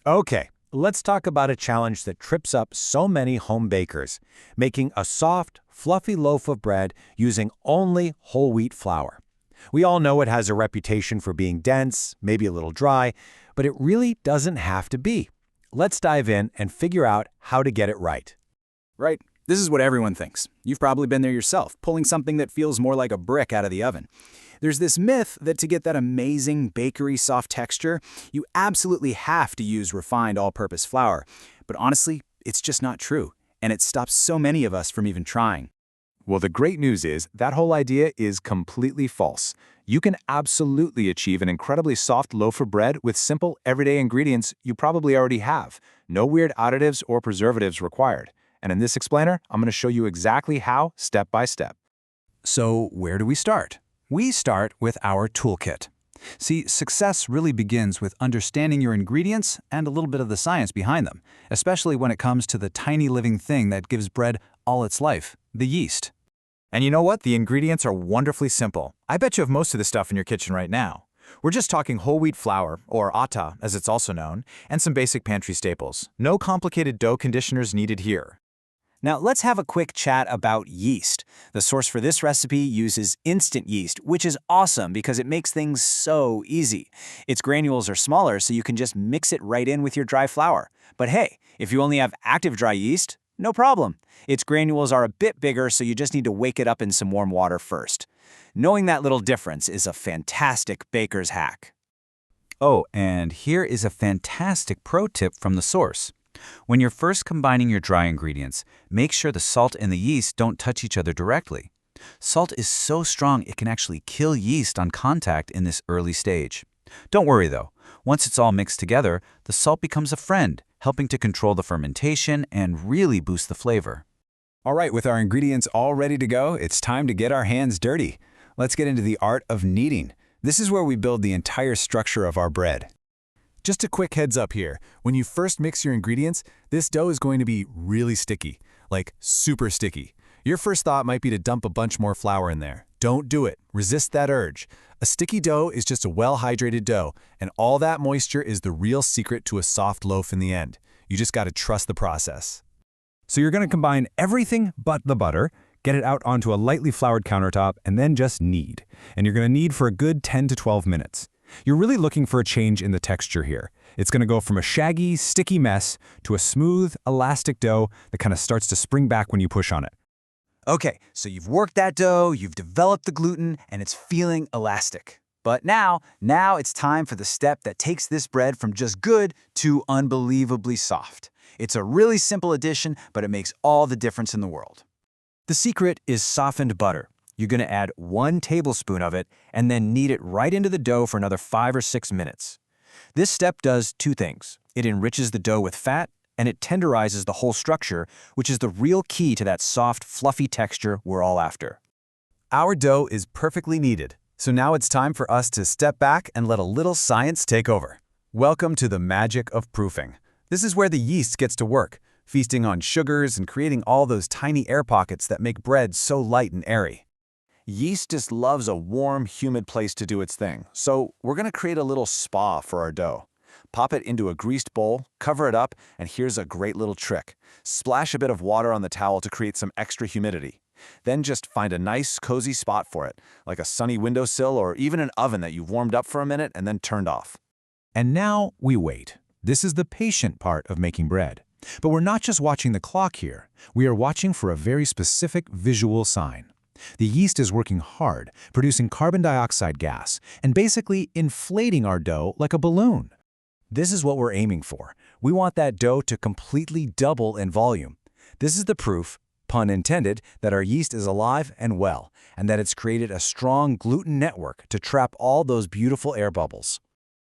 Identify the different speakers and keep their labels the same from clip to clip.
Speaker 1: Okay, let's talk about a challenge that trips up so many home bakers, making a soft, fluffy loaf of bread using only whole wheat flour. We all know it has a reputation for being dense, maybe a little dry, but it really doesn't have to be. Let's dive in and figure out how to get it right.
Speaker 2: Right. This is what everyone thinks. You've probably been there yourself, pulling something that feels more like a brick out of the oven. There's this myth that to get that amazing bakery soft texture, you absolutely have to use refined all-purpose flour. But honestly, it's just not true, and it stops so many of us from even trying.
Speaker 3: Well, the great news is that whole idea is completely false. You can absolutely achieve an incredibly soft loaf of bread with simple, everyday ingredients you probably already have. No weird additives or preservatives required. And in this explainer, I'm going to show you exactly how, step by step.
Speaker 4: So where do we start? We start with our toolkit. See, success really begins with understanding your ingredients and a little bit of the science behind them, especially when it comes to the tiny living thing that gives bread all its life, the yeast.
Speaker 5: And you know what? The ingredients are wonderfully simple. I bet you have most of the stuff in your kitchen right now. We're just talking whole wheat flour, or atta as it's also known, and some basic pantry staples. No complicated dough conditioners needed here.
Speaker 2: Now let's have a quick chat about yeast. The source for this recipe uses instant yeast, which is awesome because it makes things so easy. Its granules are smaller, so you can just mix it right in with your dry flour. But hey, if you only have active dry yeast, no problem. Its granules are a bit bigger, so you just need to wake it up in some warm water first. Knowing that little difference is a fantastic baker's hack.
Speaker 4: Oh, and here is a fantastic pro tip from the source. When you're first combining your dry ingredients, make sure the salt and the yeast don't touch each other directly. Salt is so strong it can actually kill yeast on contact in this early stage. Don't worry though, once it's all mixed together, the salt becomes a friend, helping to control the fermentation and really boost the flavor.
Speaker 6: All right, with our ingredients all ready to go, it's time to get our hands dirty. Let's get into the art of kneading. This is where we build the entire structure of our bread.
Speaker 7: Just a quick heads up here. When you first mix your ingredients, this dough is going to be really sticky, like super sticky. Your first thought might be to dump a bunch more flour in there. Don't do it. Resist that urge. A sticky dough is just a well-hydrated dough, and all that moisture is the real secret to a soft loaf in the end. You just got to trust the process.
Speaker 1: So you're going to combine everything but the butter, get it out onto a lightly floured countertop, and then just knead. And you're going to knead for a good 10 to 12 minutes. You're really looking for a change in the texture here. It's going to go from a shaggy, sticky mess to a smooth, elastic dough that kind of starts to spring back when you push on it.
Speaker 2: Okay, so you've worked that dough, you've developed the gluten, and it's feeling elastic. But now it's time for the step that takes this bread from just good to unbelievably soft. It's a really simple addition, but it makes all the difference in the world. The secret is softened butter. You're going to add 1 tablespoon of it and then knead it right into the dough for another 5 or 6 minutes. This step does 2 things. It enriches the dough with fat, and it tenderizes the whole structure, which is the real key to that soft, fluffy texture we're all after.
Speaker 1: Our dough is perfectly kneaded, so now it's time for us to step back and let a little science take over. Welcome to the magic of proofing. This is where the yeast gets to work, feasting on sugars and creating all those tiny air pockets that make bread so light and airy.
Speaker 8: Yeast just loves a warm, humid place to do its thing, so we're going to create a little spa for our dough. Pop it into a greased bowl, cover it up, and here's a great little trick. Splash a bit of water on the towel to create some extra humidity. Then just find a nice, cozy spot for it, like a sunny windowsill or even an oven that you've warmed up for a minute and then turned off.
Speaker 1: And now we wait. This is the patient part of making bread. But we're not just watching the clock here. We are watching for a very specific visual sign. The yeast is working hard, producing carbon dioxide gas, and basically inflating our dough like a balloon. This is what we're aiming for. We want that dough to completely double in volume. This is the proof, pun intended, that our yeast is alive and well, and that it's created a strong gluten network to trap all those beautiful air bubbles.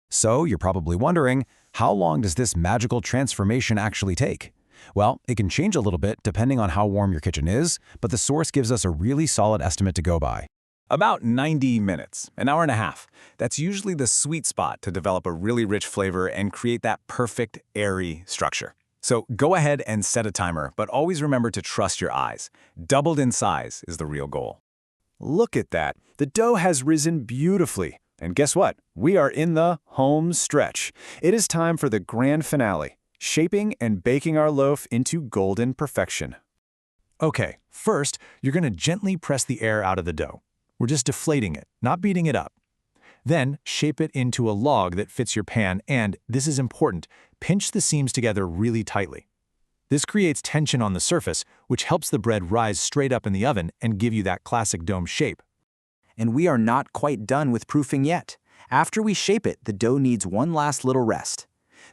Speaker 1: So you're probably wondering, how long does this magical transformation actually take? Well, it can change a little bit depending on how warm your kitchen is, but the source gives us a really solid estimate to go by.
Speaker 3: About 90 minutes, an hour and a half. That's usually the sweet spot to develop a really rich flavor and create that perfect, airy structure. So go ahead and set a timer, but always remember to trust your eyes. Doubled in size is the real goal.
Speaker 1: Look at that. The dough has risen beautifully.
Speaker 3: And guess what? We are in the home stretch. It is time for the grand finale, shaping and baking our loaf into golden perfection. Okay, first, you're going to gently press the air out of the dough. We're just deflating it, not beating it up. Then, shape it into a log that fits your pan and, this is important, pinch the seams together really tightly. This creates tension on the surface, which helps the bread rise straight up in the oven and give you that classic dome shape.
Speaker 2: And we are not quite done with proofing yet. After we shape it, the dough needs one last little rest.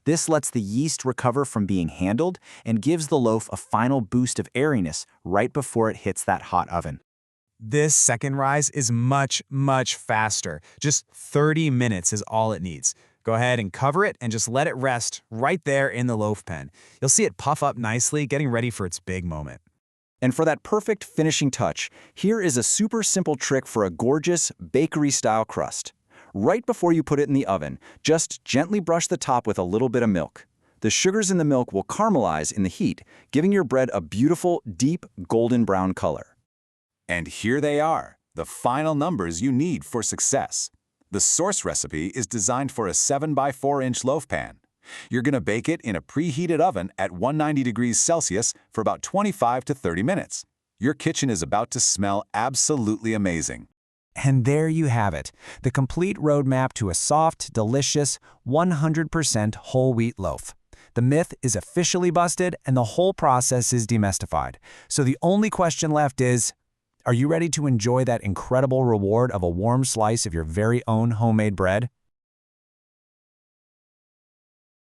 Speaker 2: This lets the yeast recover from being handled and gives the loaf a final boost of airiness right before it hits that hot oven.
Speaker 5: This second rise is much, much faster. Just 30 minutes is all it needs. Go ahead and cover it and just let it rest right there in the loaf pen. You'll see it puff up nicely, getting ready for its big moment.
Speaker 2: And for that perfect finishing touch, here is a super simple trick for a gorgeous bakery-style crust. Right before you put it in the oven, just gently brush the top with a little bit of milk. The sugars in the milk will caramelize in the heat, giving your bread a beautiful, deep, golden brown color.
Speaker 8: And here they are, the final numbers you need for success. The source recipe is designed for a 7x4-inch loaf pan. You're going to bake it in a preheated oven at 190 degrees Celsius for about 25 to 30 minutes. Your kitchen is about to smell absolutely amazing.
Speaker 1: And there you have it, the complete roadmap to a soft, delicious, 100% whole wheat loaf. The myth is officially busted and the whole process is demystified. So the only question left is, are you ready to enjoy that incredible reward of a warm slice of your very own homemade bread?